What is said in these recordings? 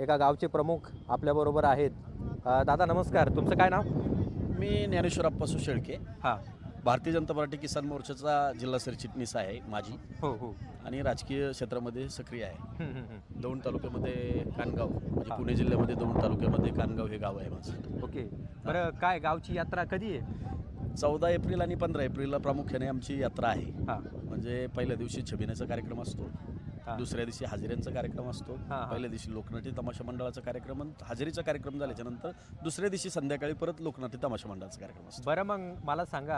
एका गावचे प्रमुख आपल्याबरोबर आहेत. दादा नमस्कार, तुमचं काय नाव? मी ज्ञानेश्वर अप्पासू शेळके, हां. भारतीय जनता पार्टी किसान मोर्चाचा जिल्हा सरचिटणीस आहे माझी हो हो. आणि राजकीय क्षेत्रामध्ये सक्रिय आहे. हं, हं, हं. दौंड तालुक्यामध्ये कानगाव म्हणजे हां. पुणे जिल्ह्यामध्ये दौंड तालुक्यामध्ये कानगाव हे गाव आहे माझं. ओके. बरं, काय गावची यात्रा कधी आहे? 14 एप्रिल आणि 15 एप्रिलला प्रामुख्याने आमची यात्रा आहे. हां. म्हणजे पहिल्या दिवशी छबिण्याचा कार्यक्रम असतो, हां. दुसऱ्या दिवशी हाजिऱ्यांचा कार्यक्रम असतो, हां. पहिल्या दिवशी लोकनाट्य तमाशा मंडळाचा कार्यक्रम आणि हाजिरीचा कार्यक्रम झाल्याच्या नंतर दुसऱ्या दिवशी संध्याकाळी परत लोकनाट्य तमाशा मंडळाचा कार्यक्रम असतो. बरं, मग मला सांगा,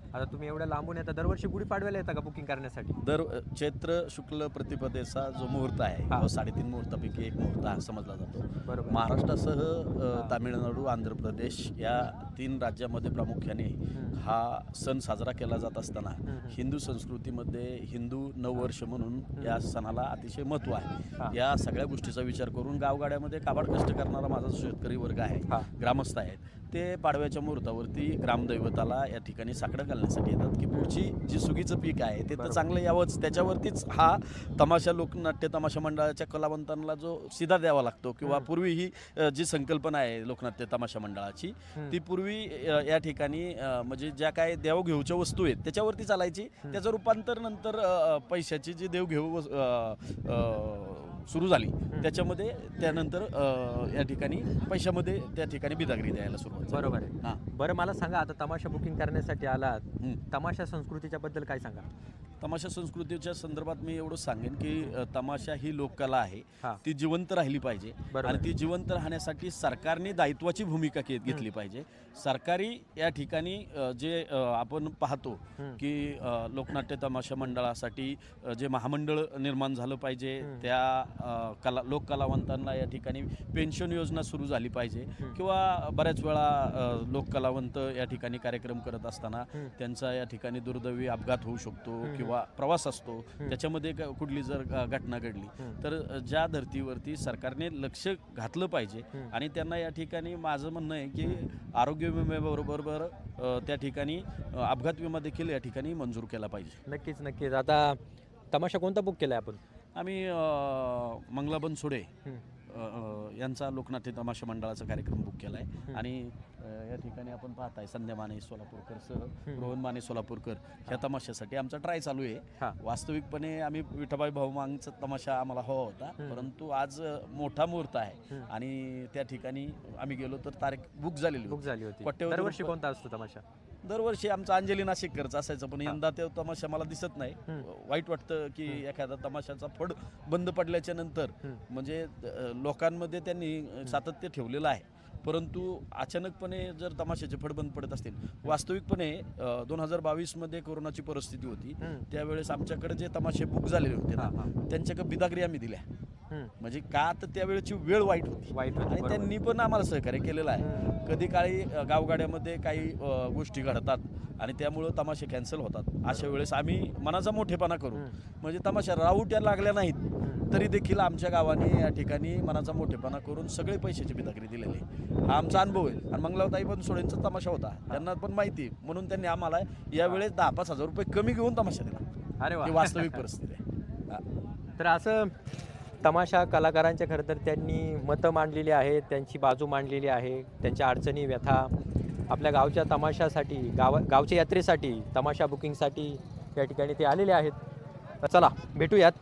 आता तुम्ही एवढ्या लांबून येता, दरवर्षी गुढीपाडव्याला येता का बुकिंग करण्यासाठी? दर चैत्र शुक्ल प्रतिपदेचा जो मुहूर्त आहे हां. तो 3.5 मुहूर्तापैकी एक मुहूर्त हा समजला जातो. बरोबर. महाराष्ट्रासह हां. तामिळनाडू, आंध्र प्रदेश या 3 राज्यामध्ये प्रामुख्याने हा सण साजरा केला जात असताना हिंदू संस्कृतीमध्ये हिंदू नववर्ष म्हणून या सणाला अतिशय महत्त्व हां. आहे. या सगळ्या गोष्टीचा विचार करून गावगाड्यामध्ये काबाड कष्ट करणारा माझा जो शेतकरी वर्ग आहे, हां. ग्रामस्थ आहेत, ते पाडव्याच्या मुहूर्तावरती ग्रामदैवताला या ठिकाणी साकडं घालण्यासाठी येतात की पुढची जी सुगीचं पीक आहे ते तर बरोबर. चांगलं यावंच. त्याच्यावरतीच हा तमाशा लोकनाट्य तमाशा मंडळाच्या कलावंतांना जो सिधा द्यावा लागतो किंवा पूर्वी ही जी संकल्पना आहे लोकनाट्य तमाशा मंडळाची ती पूर्वी या ठिकाणी म्हणजे ज्या काय देवघेऊच्या वस्तू आहेत त्याच्यावरती चालायची. त्याचं रूपांतर नंतर पैशाची जी देवघेऊ सुरू झाली त्याच्यामध्ये त्यानंतर या ठिकाणी पैशामध्ये त्या ठिकाणी बिदागरी द्यायला सुरुवात झाली. बरोबर आहे. हां. बरं, मला सांगा, आता तमाशा बुकिंग करण्यासाठी आलात, तमाशा संस्कृतीच्या बद्दल काय सांगा? तमाशा संस्कृतीच्या संदर्भात मी एवढंच सांगेन की तमाशा ही लोककला आहे, हां. ती जिवंत राहिली पाहिजे बरोबर. आणि ती जिवंत राहण्यासाठी सरकारने दायित्वाची भूमिका घेतली पाहिजे. सरकारी या ठिकाणी जे आपण पाहतो की लोकनाट्य तमाशा मंडळासाठी जे महामंडळ निर्माण झालं पाहिजे, त्या लोककलावंतांना या ठिकाणी पेन्शन योजना सुरू झाली पाहिजे किंवा बऱ्याच वेळा लोककलावंत या ठिकाणी कार्यक्रम करत असताना त्यांचा या ठिकाणी दुर्दैवी अपघात होऊ शकतो किंवा प्रवास असतो, त्याच्यामध्ये कुठली जर घटना घडली तर ज्या धर्तीवरती सरकारने लक्ष घातलं पाहिजे आणि त्यांना या ठिकाणी माझं म्हणणं आहे की आरोग्य विम्याबरोबर त्या ठिकाणी अपघात विमा देखील या ठिकाणी मंजूर केला पाहिजे. नक्कीच नक्कीच. आता तमाशा कोणता बुक केला आहे आपण? आम्ही मंगला बनसोडे यांचा लोकनाट्य तमाशा मंडळाचा कार्यक्रम बुक केला आहे आणि या ठिकाणी आपण पाहताय संध्या माने सोलापूरकर सह रोहन माने सोलापूरकर ह्या तमाशासाठी आमचा ट्राय चालू आहे. हां. वास्तविकपणे आम्ही विठाबाई भाऊ मांगचा तमाशा आम्हाला हवा होता, परंतु आज मोठा मुहूर्त आहे आणि त्या ठिकाणी आम्ही गेलो तर तारीख बुक झालेली होती. कोट्यवधी दरवर्षी रुपये- कोणता असतो तमाशा? दरवर्षी आमचा अंजली नाशिककरचा असायचं, पण यंदा ते तमाशा मला दिसत नाही. वाईट वाटतं की एखादा तमाशाचा फड बंद पडल्याच्या नंतर म्हणजे लोकांमध्ये त्यांनी सातत्य ठेवलेलं आहे, परंतु अचानकपणे जर तमाशाचे फड बंद पडत असतील. वास्तविकपणे 2022 मध्ये कोरोनाची परिस्थिती होती, त्यावेळेस आमच्याकडे जे तमाशे बुक झालेले होते ना त्यांच्याकडे बिदागरी आम्ही दिल्या. म्हणजे का तर त्यावेळेची वेळ वाईट होती आणि बरोबर. त्यांनी पण आम्हाला सहकार्य केलेलं आहे. कधी काळी गावगाड्यामध्ये काही गोष्टी घडतात आणि त्यामुळं तमाशे कॅन्सल होतात. अशा वेळेस आम्ही मनाचा मोठेपणा करू म्हणजे तमाशा राऊट्या लागल्या नाहीत तरी देखील आमच्या गावाने या ठिकाणी मनाचा मोठेपणा करून सगळे पैशाची बिदागरी दिलेली आहे. हा आमचा अनुभव आहे. आणि मंगलाताई बनसोडेंचा तमाशा होता, त्यांना पण माहिती म्हणून त्यांनी आम्हाला यावेळेस 10-5 हजार रुपये कमी घेऊन तमाशा दिला. अरे वा. ही वास्तविक परिस्थिती आहे. तर असं तमाशा कलाकारांच्या खरं तर त्यांनी मतं मांडलेली आहेत, त्यांची बाजू मांडलेली आहे, त्यांच्या अडचणी व्यथा आपल्या गावच्या तमाशासाठी, गावच्या यात्रेसाठी, तमाशा बुकिंगसाठी या ठिकाणी ते आलेले आहेत. चला भेटूयात.